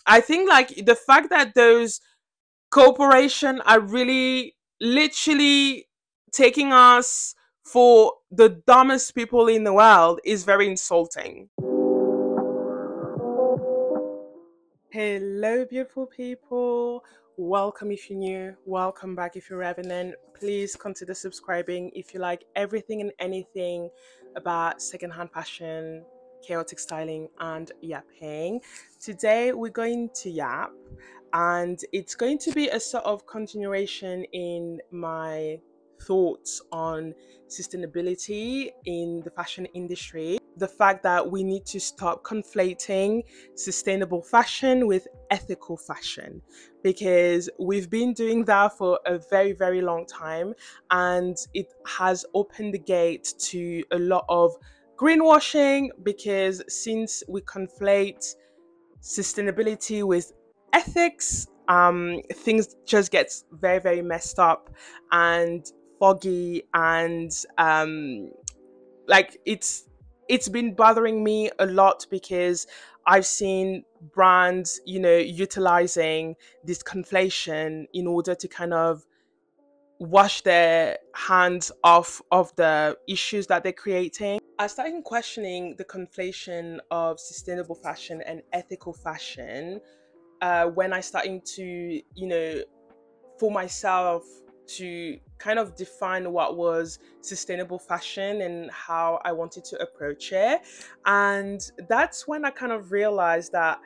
I think like the fact that those corporation are really literally taking us for the dumbest people in the world is very insulting. Hello, beautiful people. Welcome if you're new. Welcome back if you're revenant. Please consider subscribing if you like everything and anything about secondhand fashion, chaotic styling, and yapping. Today, we're going to yap, and it's going to be a sort of continuation in my thoughts on sustainability in the fashion industry. The fact that we need to stop conflating sustainable fashion with ethical fashion, because we've been doing that for a very, very long time, and it has opened the gate to a lot of greenwashing. Because since we conflate sustainability with ethics, things just get very, very messed up and foggy, and like it's been bothering me a lot, because I've seen brands, utilizing this conflation in order to kind of wash their hands off of the issues that they're creating. I started questioning the conflation of sustainable fashion and ethical fashion when I started to, for myself, to kind of define what was sustainable fashion and how I wanted to approach it. And that's when I kind of realized that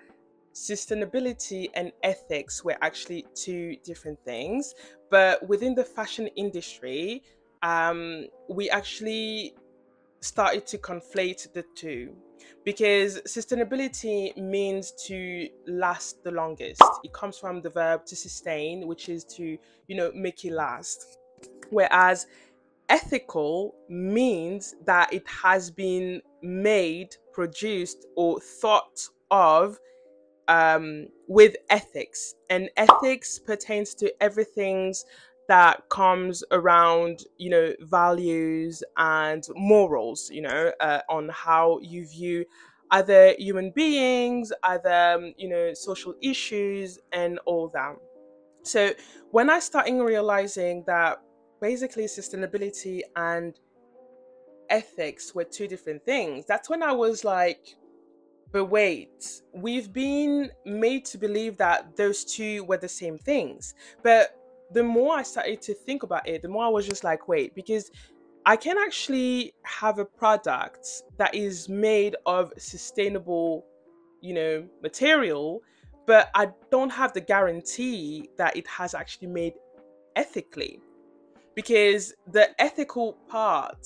sustainability and ethics were actually two different things. But within the fashion industry, we actually started to conflate the two, because sustainability means to last the longest. It comes from the verb to sustain, which is to, make it last. Whereas ethical means that it has been made, produced, or thought of with ethics. And ethics pertains to everything that comes around, values and morals, on how you view other human beings, other, social issues, and all that. So when I started realizing that basically sustainability and ethics were two different things, that's when I was like, but wait, we've been made to believe that those two were the same things. But the more I started to think about it, the more I was just like, wait, because I can actually have a product that is made of sustainable, material, but I don't have the guarantee that it has actually made ethically, because the ethical part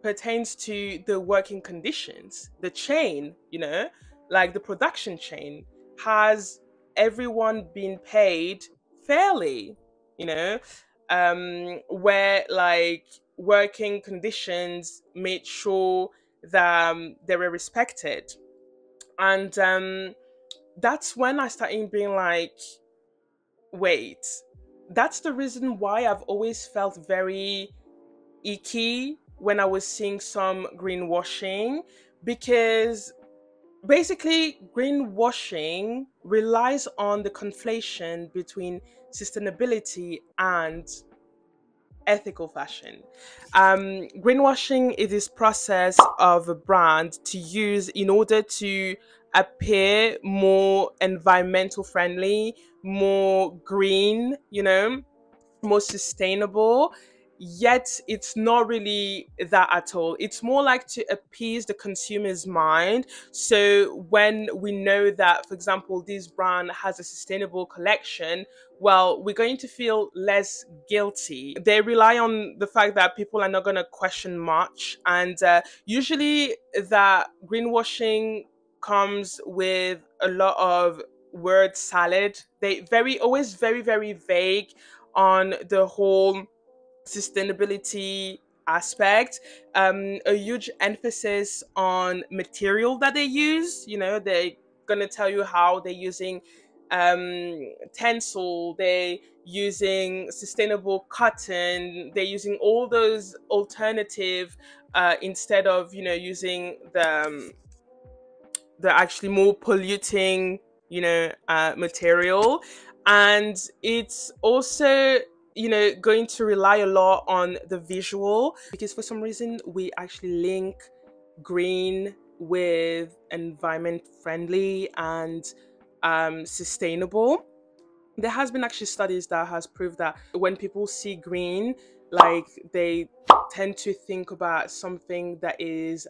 pertains to the working conditions, the chain, like the production chain. Has everyone been paid fairly, you know, where like working conditions made sure that they were respected. And that's when I started being like, wait, that's the reason why I've always felt very icky when I was seeing some greenwashing, because basically greenwashing relies on the conflation between sustainability and ethical fashion. Greenwashing is this process of a brand to use in order to appear more environmental friendly, more green, more sustainable. Yet it's not really that at all. It's more like to appease the consumer's mind. So when we know that, for example, this brand has a sustainable collection, well, we're going to feel less guilty. They rely on the fact that people are not going to question much. And usually that greenwashing comes with a lot of word salad. They very always very, very vague on the whole sustainability aspect. A huge emphasis on material that they use. They're gonna tell you how they're using tencel, they're using sustainable cotton, they're using all those alternative instead of using the actually more polluting, material. And it's also, going to rely a lot on the visual, because for some reason we actually link green with environment friendly and sustainable. There has been actually studies that has proved that when people see green, like, they tend to think about something that is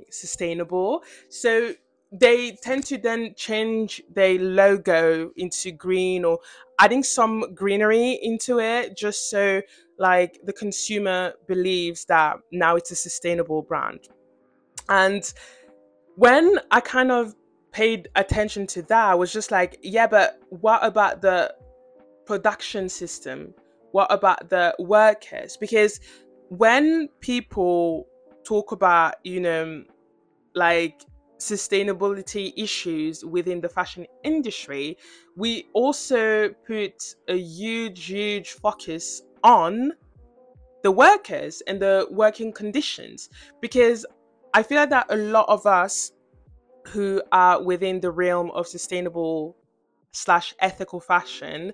sustainable. So they tend to then change their logo into green, or adding some greenery into it, just so, like, the consumer believes that now it's a sustainable brand. And when I kind of paid attention to that, I was just like, yeah, but what about the production system? What about the workers? Because when people talk about, like, sustainability issues within the fashion industry, we also put a huge, huge focus on the workers and the working conditions. Because I feel like that a lot of us who are within the realm of sustainable slash ethical fashion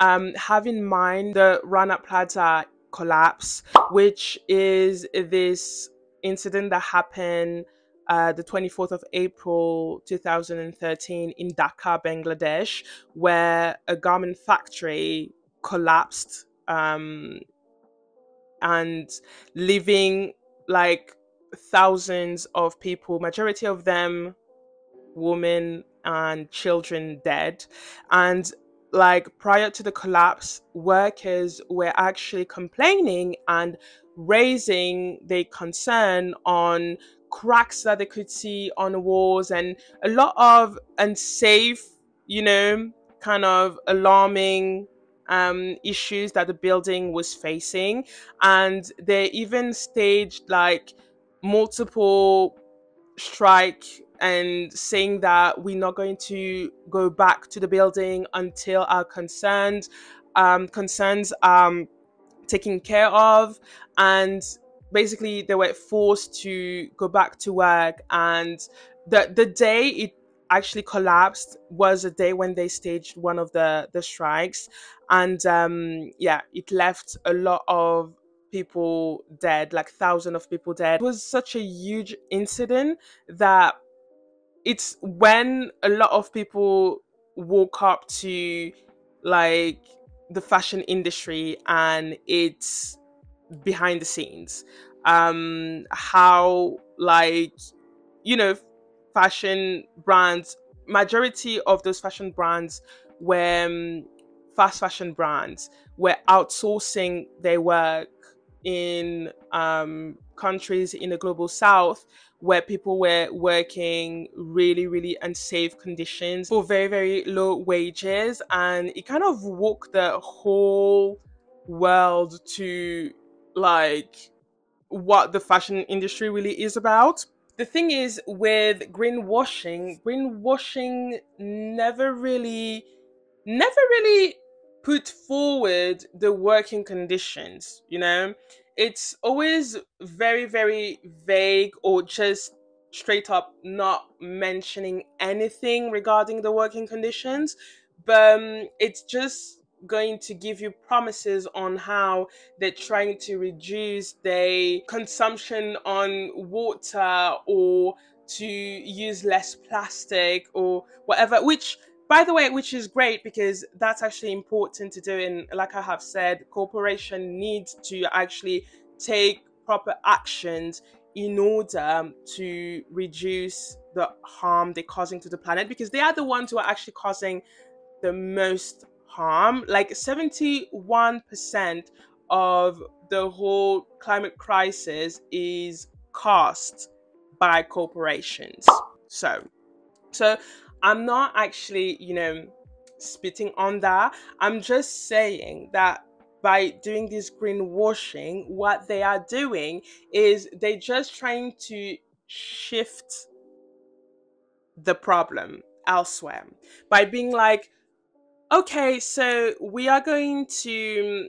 have in mind the Rana Plaza collapse, which is this incident that happened the 24th of April 2013 in Dhaka, Bangladesh, where a garment factory collapsed, and leaving, like, thousands of people, majority of them women and children, dead. And, like, prior to the collapse, workers were actually complaining and raising their concern on cracks that they could see on walls, and a lot of unsafe, kind of alarming issues that the building was facing. And they even staged, like, multiple strike, and saying that we're not going to go back to the building until our concerns taken care of. And basically they were forced to go back to work. And the day it actually collapsed was a day when they staged one of the strikes. And yeah, it left a lot of people dead, like thousands of people dead. It was such a huge incident that it's when a lot of people woke up to, like, the fashion industry and its behind the scenes, how, like, you know fashion brands, majority of those fashion brands were fast fashion brands, were outsourcing their work in countries in the global south, where people were working really, really unsafe conditions for very, very low wages. And it kind of woke the whole world to, like, what the fashion industry really is about. The thing is, with greenwashing never really put forward the working conditions. It's always very, very vague, or just straight up not mentioning anything regarding the working conditions. But it's just going to give you promises on how they're trying to reduce their consumption on water, or to use less plastic or whatever, which, by the way, which is great, because that's actually important to do. And like I have said, corporation needs to actually take proper actions in order to reduce the harm they're causing to the planet, because they are the ones who are actually causing the most harm. Like 71% of the whole climate crisis is caused by corporations. So I'm not actually, spitting on that. I'm just saying that by doing this greenwashing, what they are doing is they just trying to shift the problem elsewhere by being like, okay, so we are going to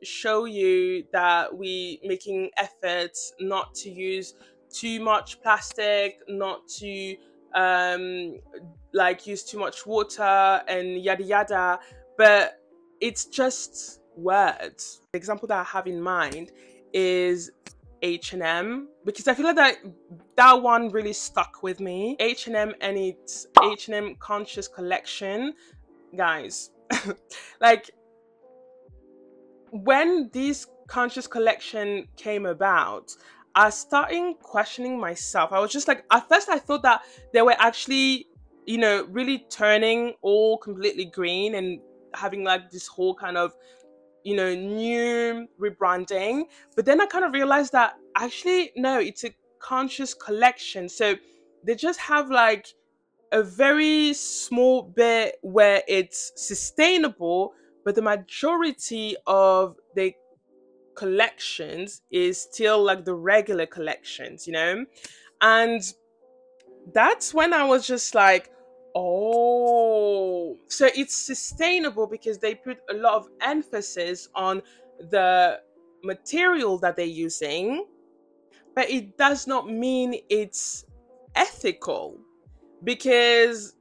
show you that we making efforts not to use too much plastic, not to um, like use too much water and yada yada, but it's just words. The example that I have in mind is H&M, because I feel like that one really stuck with me. H&M and its H&M Conscious Collection, guys. Like, when this conscious collection came about, I started questioning myself. I was just like, at first I thought that they were actually, you know, really turning all completely green and having like this whole kind of, you know, new rebranding. But then I kind of realized that actually, no, it's a conscious collection. So they just have like a very small bit where it's sustainable, but the majority of the collections is still like the regular collections, you know? And that's when I was just like, oh, so it's sustainable because they put a lot of emphasis on the material that they're using, but it does not mean it's ethical. Because,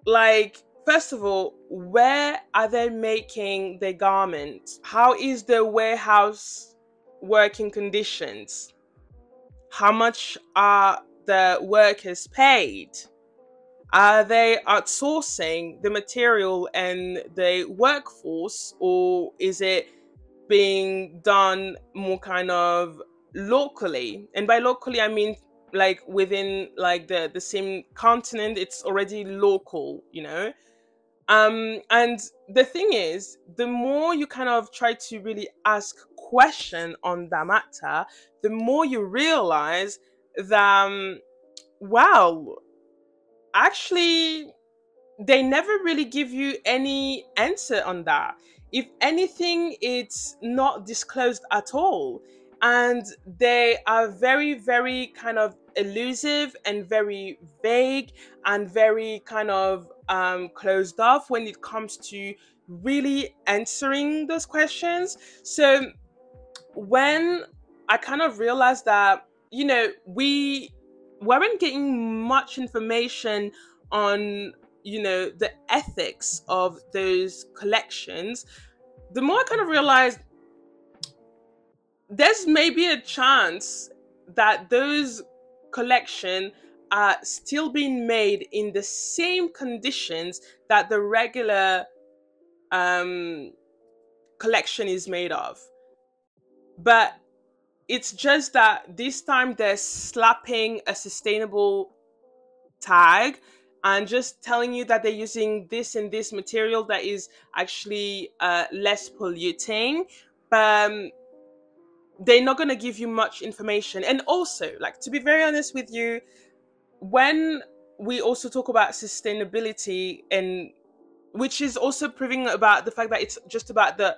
like, first of all, where are they making the garment? How is the warehouse working conditions? How much are the workers paid? Are they outsourcing the material and the workforce, or is it being done more kind of locally? And by locally, I mean like within like the same continent. It's already local, you know. And the thing is, the more you kind of try to really ask question on that matter, the more you realize that wow, actually they never really give you any answer on that. If anything, it's not disclosed at all. And they are very, very kind of elusive and very vague and very kind of closed off when it comes to really answering those questions. So when I kind of realized that, you know, we weren't getting much information on, you know, the ethics of those collections, the more I kind of realized there's maybe a chance that those collection are still being made in the same conditions that the regular um, collection is made of. But it's just that this time they're slapping a sustainable tag and just telling you that they're using this and this material that is actually less polluting. But they're not going to give you much information. And also, like, to be very honest with you, when we also talk about sustainability, and which is also proving about the fact that it's just about the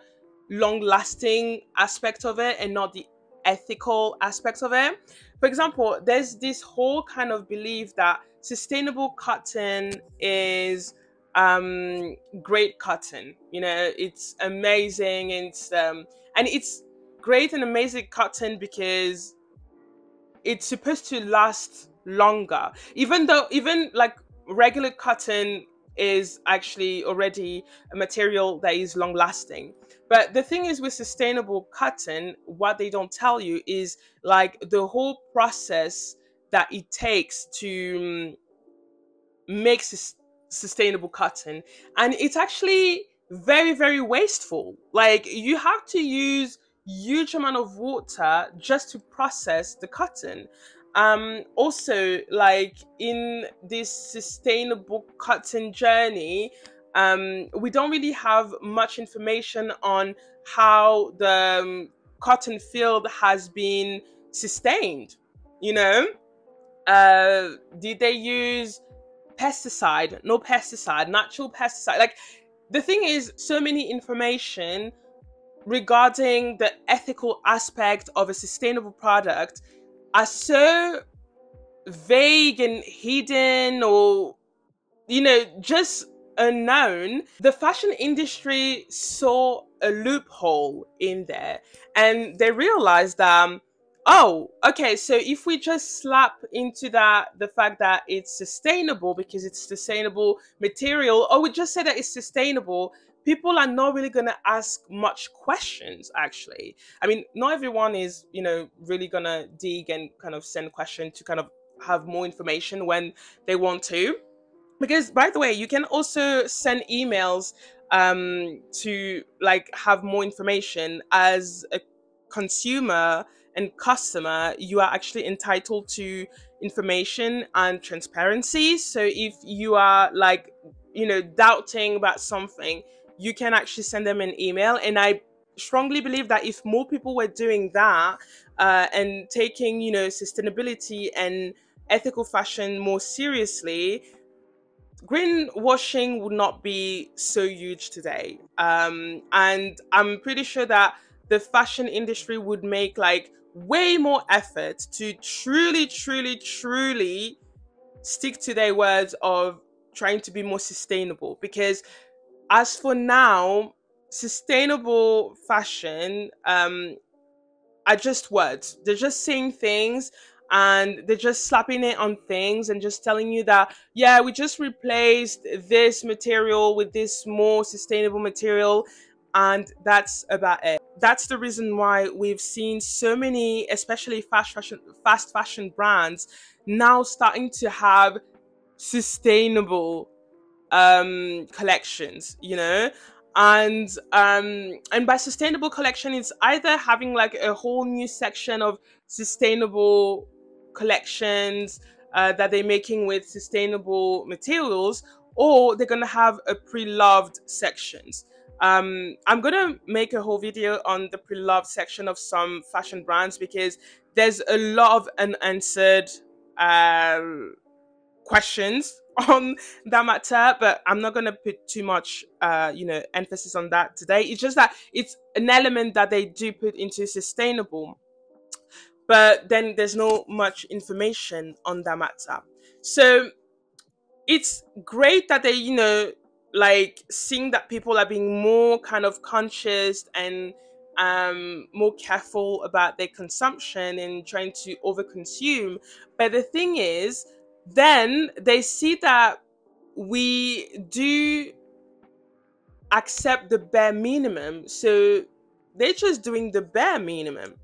long lasting aspect of it and not the ethical aspects of it. For example, there's this whole kind of belief that sustainable cotton is great cotton. You know, it's amazing, and it's great and amazing cotton because it's supposed to last longer, even though even like regular cotton is actually already a material that is long lasting. But the thing is with sustainable cotton, what they don't tell you is like the whole process that it takes to make sustainable cotton. And it's actually very, very wasteful. Like, you have to use huge amount of water just to process the cotton. Also, like in this sustainable cotton journey, we don't really have much information on how the cotton field has been sustained. You know, did they use pesticide, no pesticide, natural pesticide? Like, the thing is, so many information regarding the ethical aspect of a sustainable product are so vague and hidden, or, you know, just unknown. The fashion industry saw a loophole in there, and they realized that Oh, okay. So if we just slap into that the fact that it's sustainable because it's sustainable material, or we just say that it's sustainable, people are not really gonna ask much questions. Actually, I mean, not everyone is, really gonna dig and kind of send questions to kind of have more information when they want to. Because, by the way, you can also send emails to like have more information. As a consumer and customer, you are actually entitled to information and transparency. So if you are like, doubting about something, you can actually send them an email. And I strongly believe that if more people were doing that, and taking, sustainability and ethical fashion more seriously, greenwashing would not be so huge today. And I'm pretty sure that the fashion industry would make like way more effort to truly, truly, truly stick to their words of trying to be more sustainable. Because as for now, sustainable fashion are just words. They're just saying things, and they're just slapping it on things and just telling you that, yeah, we just replaced this material with this more sustainable material. And that's about it. That's the reason why we've seen so many, especially fast fashion brands now starting to have sustainable collections, and by sustainable collection, it's either having like a whole new section of sustainable collections that they're making with sustainable materials, or they're gonna have a pre-loved sections. I'm gonna make a whole video on the pre-loved section of some fashion brands, because there's a lot of unanswered uh, questions on that matter. But I'm not going to put too much emphasis on that today. It's just that it's an element that they do put into sustainable, but then there's no much information on that matter. So it's great that they, like, seeing that people are being more kind of conscious and more careful about their consumption and trying to overconsume. But the thing is, then they see that we do accept the bare minimum. So they're just doing the bare minimum.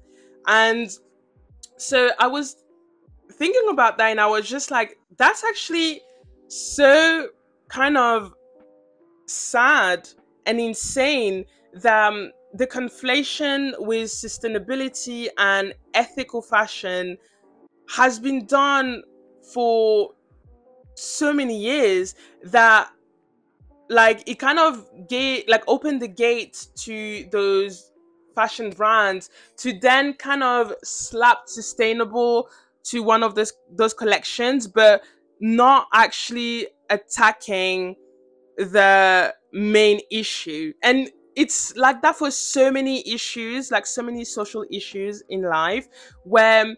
And so I was thinking about that, and I was just like, that's actually so kind of sad and insane that the conflation with sustainability and ethical fashion has been done for so many years, that like it kind of opened the gate to those fashion brands to then kind of slap sustainable to one of those collections, but not actually attacking the main issue. And it's like that for so many issues, like so many social issues in life, where,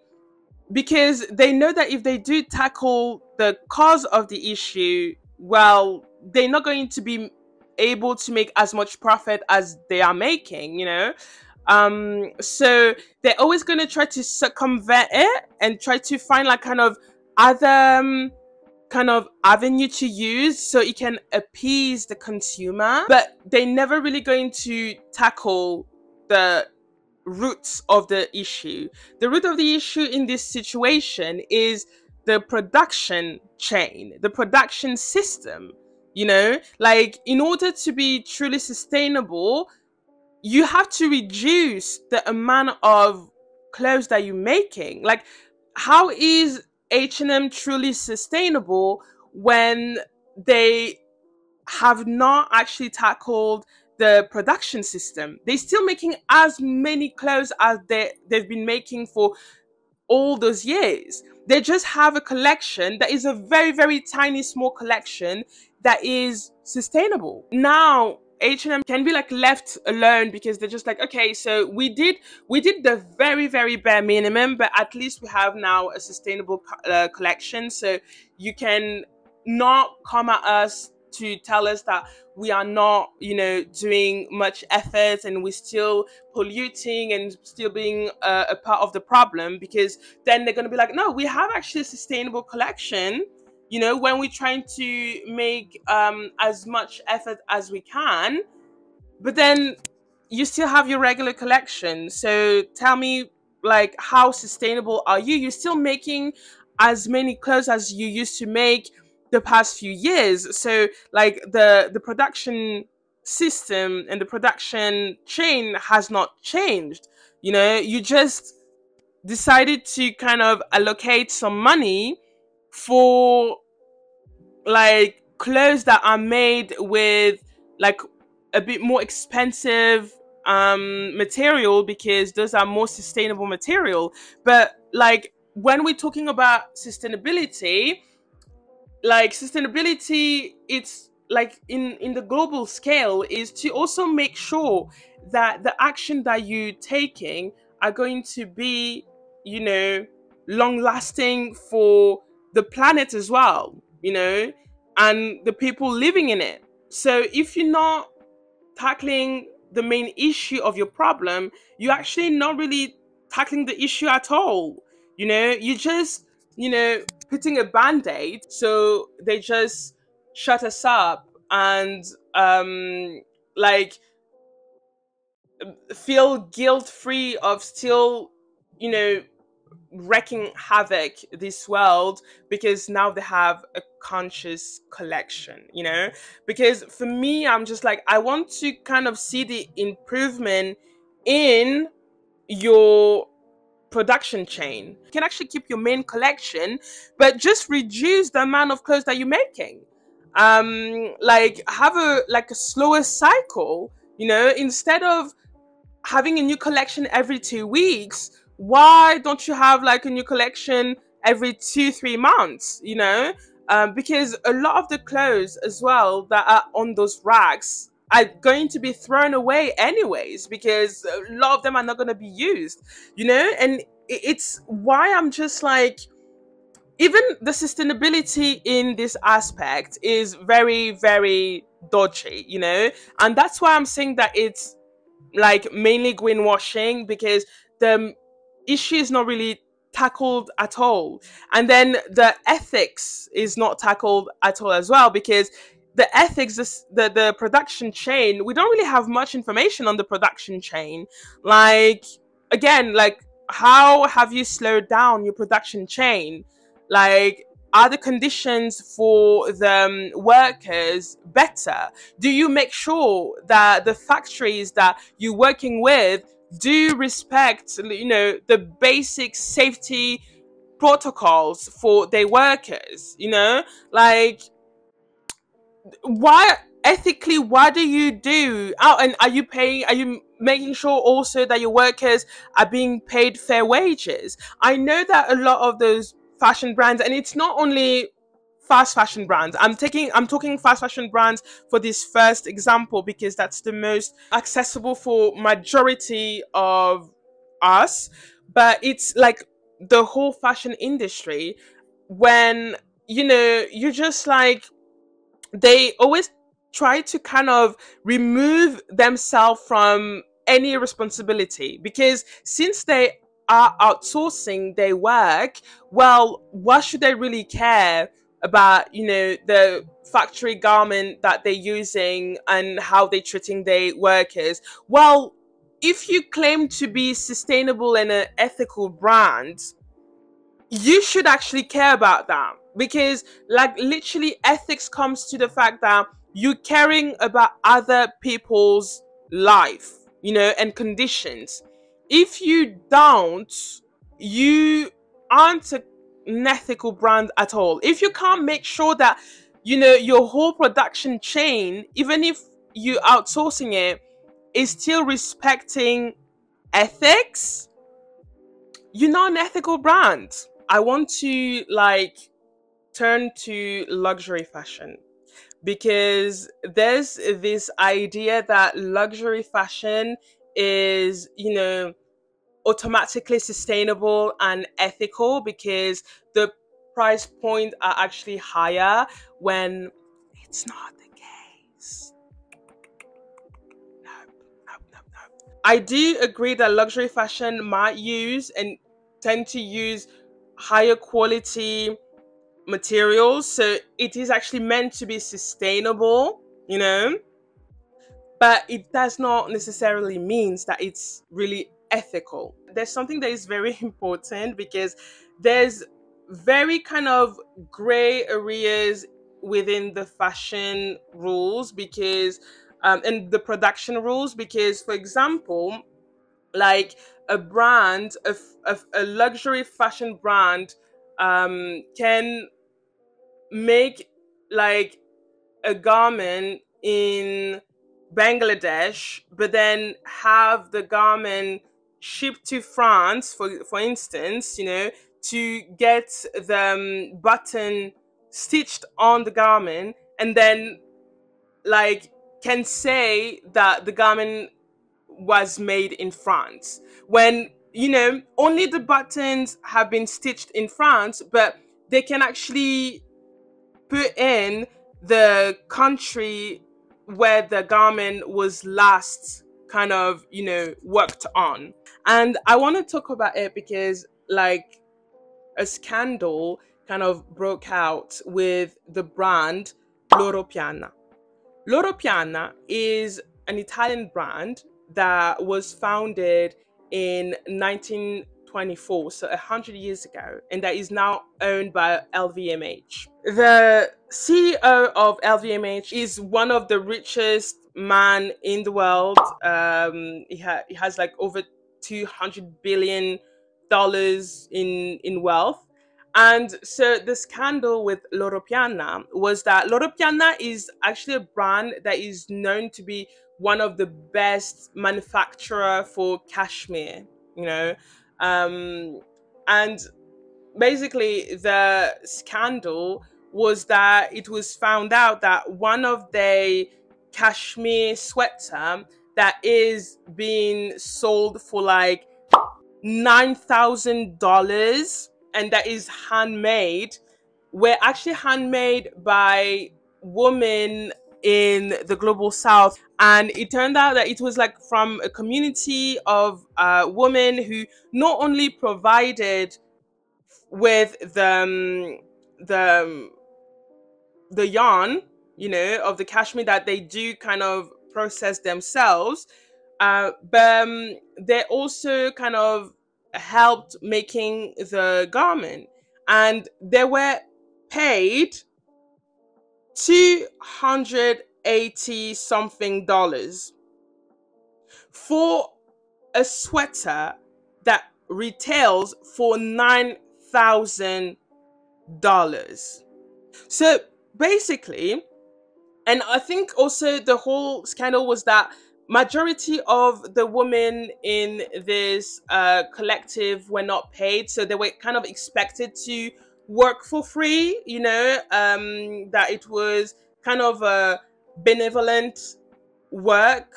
because they know that if they do tackle the cause of the issue, well, they're not going to be able to make as much profit as they are making, so they're always going to try to circumvent it and try to find like kind of other kind of avenue to use so it can appease the consumer. But they're never really going to tackle the roots of the issue. The root of the issue in this situation is the production chain, the production system. Like, in order to be truly sustainable, you have to reduce the amount of clothes that you're making. Like, how is H&M truly sustainable when they have not actually tackled the production system? They're still making as many clothes as they've been making for all those years. They just have a collection that is a very, very tiny, small collection that is sustainable. Now, H&M can be like left alone, because they're just like, okay, so we did the very, very bare minimum, but at least we have now a sustainable collection. So you can not come at us to tell us that we are not, doing much effort, and we're still polluting and still being a part of the problem, because then they're going to be like, no, we have actually a sustainable collection, when we're trying to make as much effort as we can. But then you still have your regular collection. So tell me, like, how sustainable are you? You're still making as many clothes as you used to make the past few years. So, like, the production system and the production chain has not changed. You just decided to kind of allocate some money for, like, clothes that are made with, like, a bit more expensive material, because those are more sustainable material. But, like, when we're talking about sustainability, it's like, in the global scale, is to also make sure that the action that you're taking are going to be, long lasting for the planet as well, and the people living in it. So if you're not tackling the main issue of your problem, you're actually not really tackling the issue at all. You just, putting a band-aid, so they just shut us up and, like, feel guilt-free of still, you know wrecking havoc this world, because now they have a conscious collection. Because for me, I'm just like, I want to kind of see the improvement in your production chain. You can actually keep your main collection, but just reduce the amount of clothes that you're making. Like, have a slower cycle, instead of having a new collection every 2 weeks. Why don't you have, like, a new collection every 2-3 months? Because a lot of the clothes as well that are on those racks are going to be thrown away anyways, because a lot of them are not going to be used. And it's why I'm just like, even the sustainability in this aspect is very, very dodgy. And that's why I'm saying that it's, like, mainly greenwashing, because the issue is not really tackled at all. And then the ethics is not tackled at all as well, because the ethics, the production chain, we don't really have much information on the production chain. Like, again, like, how have you slowed down your production chain? Like, are the conditions for the workers better? Do you make sure that the factories that you're working with do respect, the basic safety protocols for their workers? Like, why, ethically, what do you do? Oh, and are you making sure also that your workers are being paid fair wages? I know that a lot of those fashion brands, and it's not only fast fashion brands, I'm talking fast fashion brands for this first example, because that's the most accessible for majority of us. But it's like the whole fashion industry, when, you're just like, they always try to kind of remove themselves from any responsibility, because since they are outsourcing their work, well, what should they really care about, the factory garment that they're using and how they're treating their workers? Well, if you claim to be sustainable and an ethical brand, you should actually care about that, because, like, literally, ethics comes to the fact that you're caring about other people's life, and conditions. If you don't, you aren't an ethical brand at all. If you can't make sure that, your whole production chain, even if you outsourcing it, is still respecting ethics, you're not an ethical brand. I want to, like, turn to luxury fashion, because there's this idea that luxury fashion is, automatically sustainable and ethical, because the price point are actually higher, when it's not the I do agree that luxury fashion might use and tend to use higher quality materials. So it is actually meant to be sustainable, you know, but it does not necessarily means that it's really ethical. There's something that is very important because there's very kind of gray areas within the fashion rules because and the production rules because for example like a brand a luxury fashion brand can make like a garment in Bangladesh, but then have the garment shipped to France, for instance, you know, to get the button stitched on the garment, and then like can say that the garment was made in France when you know only the buttons have been stitched in France, but they can actually put in the country where the garment was last kind of you know worked on. And I want to talk about it because like a scandal kind of broke out with the brand Loro Piana. Loro Piana is an Italian brand that was founded in 1924, so 100 years ago, and that is now owned by LVMH. The CEO of LVMH is one of the richest man in the world. He has like over $200 billion in wealth. And so the scandal with Loro Piana was that Loro Piana is actually a brand that is known to be one of the best manufacturer for cashmere, you know. Um, and basically the scandal was that it was found out that one of the cashmere sweater that is being sold for like $9,000 and that is handmade were actually handmade by women in the global south. And it turned out that it was like from a community of women who not only provided with the the yarn, you know, of the cashmere that they do kind of process themselves, but they also kind of helped making the garment, and they were paid 280 something dollars for a sweater that retails for $9,000. So basically, and I think also the whole scandal was that majority of the women in this collective were not paid, so they were kind of expected to work for free. You know, that it was kind of a benevolent work,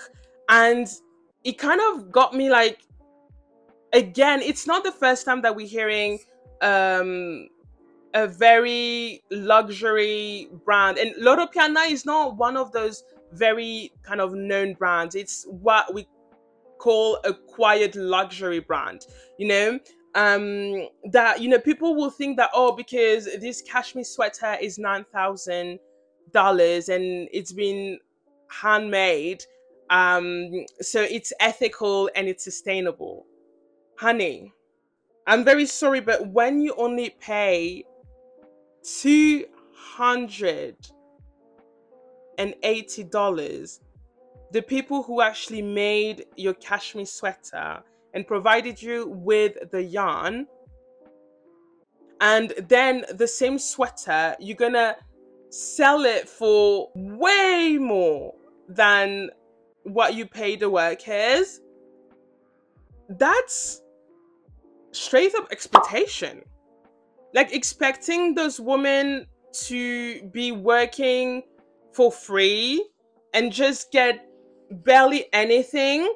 and it kind of got me like, again, it's not the first time that we're hearing um a very luxury brand, and Loro Piana is not one of those very kind of known brands. It's what we call a quiet luxury brand, you know. That, you know, people will think that, oh, because this cashmere sweater is $9,000 and it's been handmade, so it's ethical and it's sustainable. Honey, I'm very sorry, but when you only pay $280, the people who actually made your cashmere sweater and provided you with the yarn, and then the same sweater, you're gonna sell it for way more than what you pay the workers. That's straight up exploitation. Like expecting those women to be working for free and just get barely anything,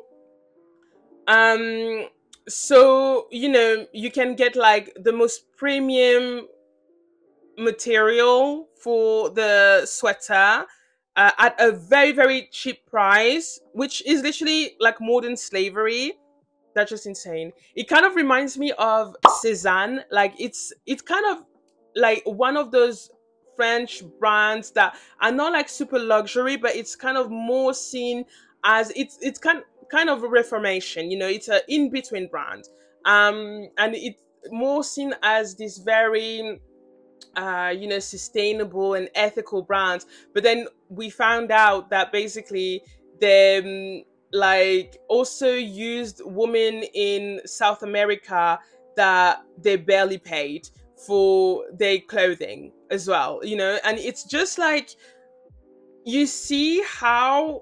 um so you know you can get like the most premium material for the sweater, at a very, very cheap price, which is literally like modern slavery. That's just insane. It kind of reminds me of Sézane. Like it's kind of like one of those French brands that are not like super luxury, but it's kind of more seen as it's kind of a reformation. You know, it's a in between brand. And it's more seen as this very sustainable and ethical brands. But then we found out that basically they like also used women in South America that they barely paid for their clothing as well, and it's just like you see how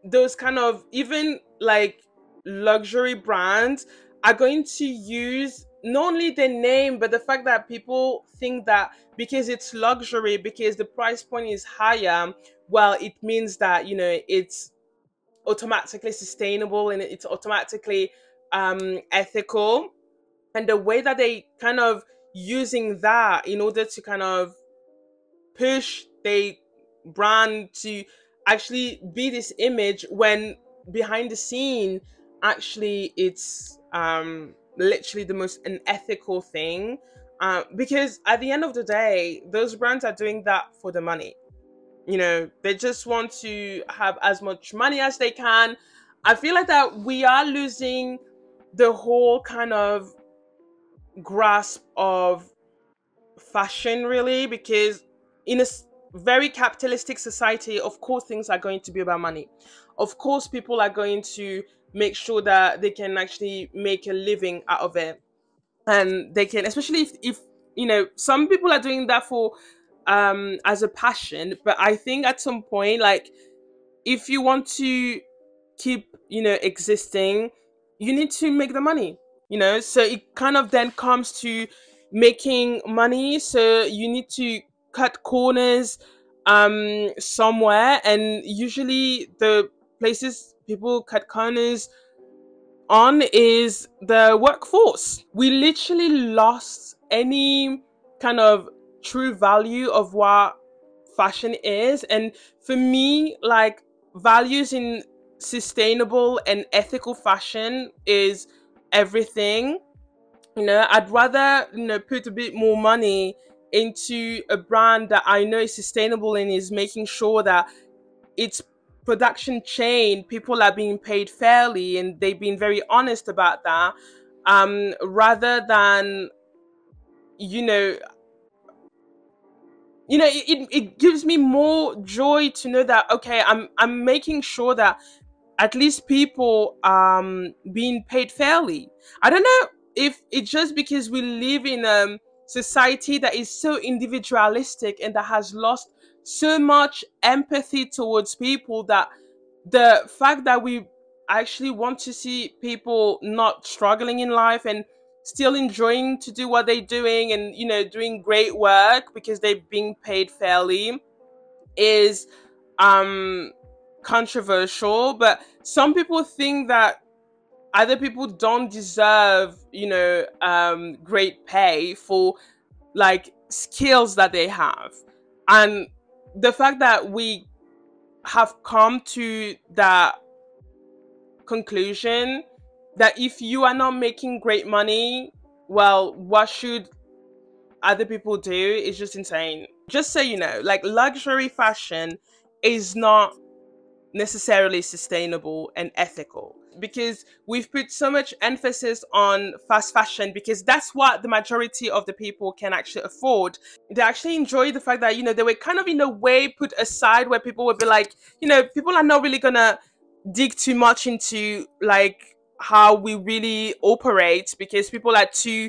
those kind of even like luxury brands are going to use not only the name but the fact that people think that because it's luxury, because the price point is higher, well, it means that it's automatically sustainable and it's automatically ethical. And the way that they kind of using that in order to kind of push their brand to actually be this image, when behind the scene actually it's literally the most unethical thing, because at the end of the day those brands are doing that for the money. They just want to have as much money as they can. I feel like that we are losing the whole kind of grasp of fashion, really, because in a very capitalistic society, of course things are going to be about money. Of course people are going to make sure that they can actually make a living out of it, and they can, especially if some people are doing that for as a passion. But I think at some point, like, if you want to keep existing, you need to make the money. So it kind of then comes to making money, so you need to cut corners somewhere, and usually the places people cut corners on is the workforce. We literally lost any kind of true value of what fashion is. And for me, like, values in sustainable and ethical fashion is everything. I'd rather put a bit more money into a brand that I know is sustainable and is making sure that its production chain, people are being paid fairly and they've been very honest about that, rather than you know it gives me more joy to know that, okay, I'm making sure that at least people being paid fairly. I don't know if it's just because we live in a society that is so individualistic and that has lost so much empathy towards people, that the fact that we actually want to see people not struggling in life and still enjoying to do what they're doing, and doing great work because they're being paid fairly, is um controversial. But some people think that other people don't deserve great pay for like skills that they have. And the fact that we have come to that conclusion, that if you are not making great money, well, what should other people do, is just insane. Just so you know, like, luxury fashion is not necessarily sustainable and ethical, because we've put so much emphasis on fast fashion because that's what the majority of the people can actually afford. They actually enjoy the fact that they were kind of in a way put aside, where people would be like, people are not really gonna dig too much into like how we really operate, because people are too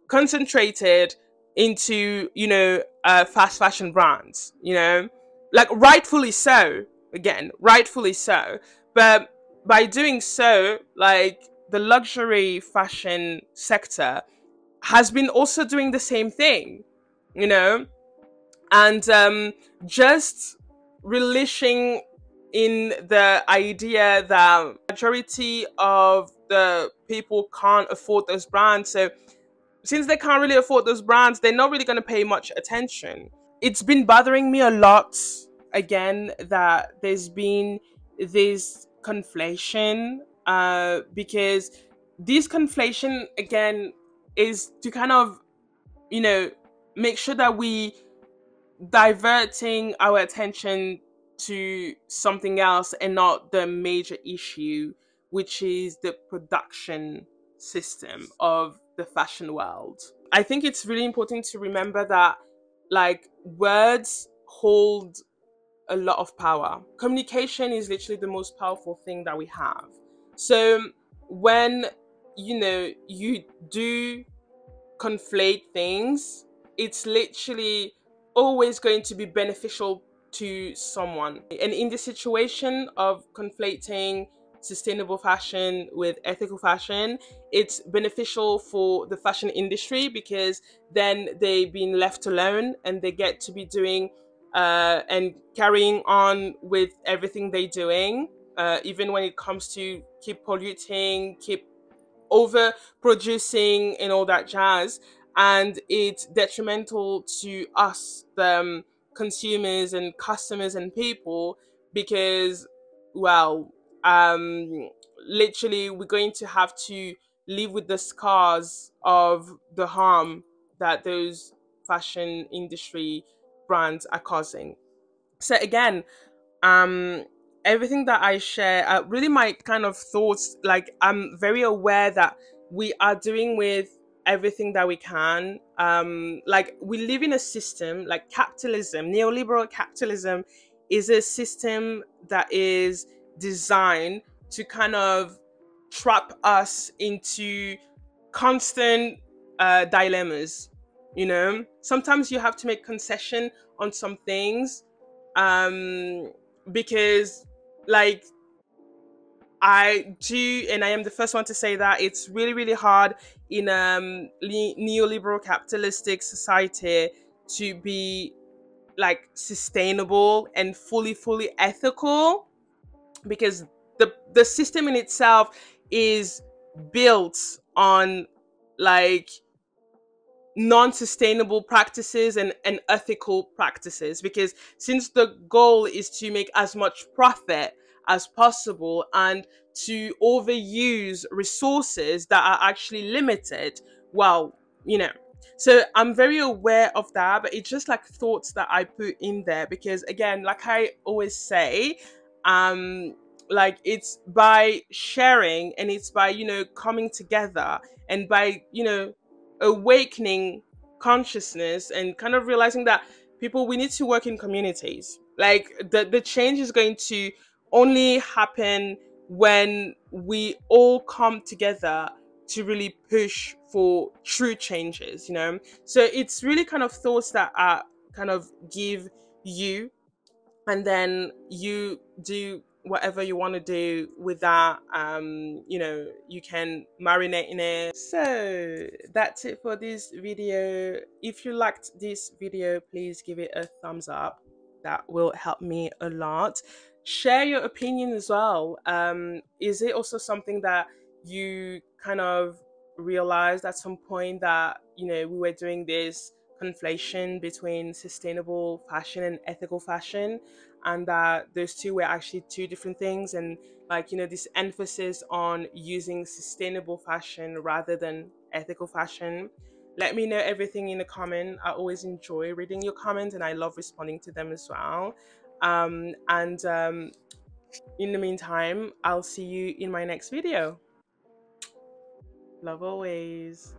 concentrated into fast fashion brands, like, rightfully so, again, rightfully so. But by doing so, like, the luxury fashion sector has been also doing the same thing, you know and just relishing in the idea that majority of the people can't afford those brands. So since they can't really afford those brands, they're not really going to pay much attention. It's been bothering me a lot again that there's been this conflation, because this conflation again is to kind of, you know, make sure that we diverting our attention to something else and not the major issue, which is the production system of the fashion world. I think it's really important to remember that, like, words hold a lot of power. Communication is literally the most powerful thing that we have. So when, you know, you do conflate things, it's literally always going to be beneficial to someone. And in the situation of conflating sustainable fashion with ethical fashion, it's beneficial for the fashion industry because then they've been left alone and they get to be doing and carrying on with everything they're doing, even when it comes to keep polluting, keep over producing and all that jazz. And it's detrimental to us, the consumers and customers and people, because, well, um literally we're going to have to live with the scars of the harm that those fashion industry brands are causing. So again, um everything that I share, really my kind of thoughts, like, I'm very aware that we are doing with everything that we can. Like, we live in a system like capitalism. Neoliberal capitalism is a system that is designed to kind of trap us into constant dilemmas. You know, sometimes you have to make concession on some things, um because, like, I do, and I am the first one to say that it's really, really hard in neoliberal capitalistic society to be, like, sustainable and fully ethical, because the system in itself is built on, like, non-sustainable practices and ethical practices, because since the goal is to make as much profit as possible and to overuse resources that are actually limited, well, you know. So I'm very aware of that, but it's just like thoughts that I put in there because, again, like I always say, um like, it's by sharing and it's by, you know, coming together and by, you know, awakening consciousness and kind of realizing that people, we need to work in communities. Like, the change is going to only happen when we all come together to really push for true changes, you know. So it's really kind of thoughts that are kind of give you, and then you do whatever you want to do with that. You know, you can marinate in it. So that's it for this video. If you liked this video, please give it a thumbs up. That will help me a lot. Share your opinion as well. Is it also something that you kind of realized at some point, that, you know, we were doing this conflation between sustainable fashion and ethical fashion, and that those two were actually two different things, and, like, you know, this emphasis on using sustainable fashion rather than ethical fashion? Let me know everything in the comment. I always enjoy reading your comments and I love responding to them as well. And in the meantime, I'll see you in my next video. Love always.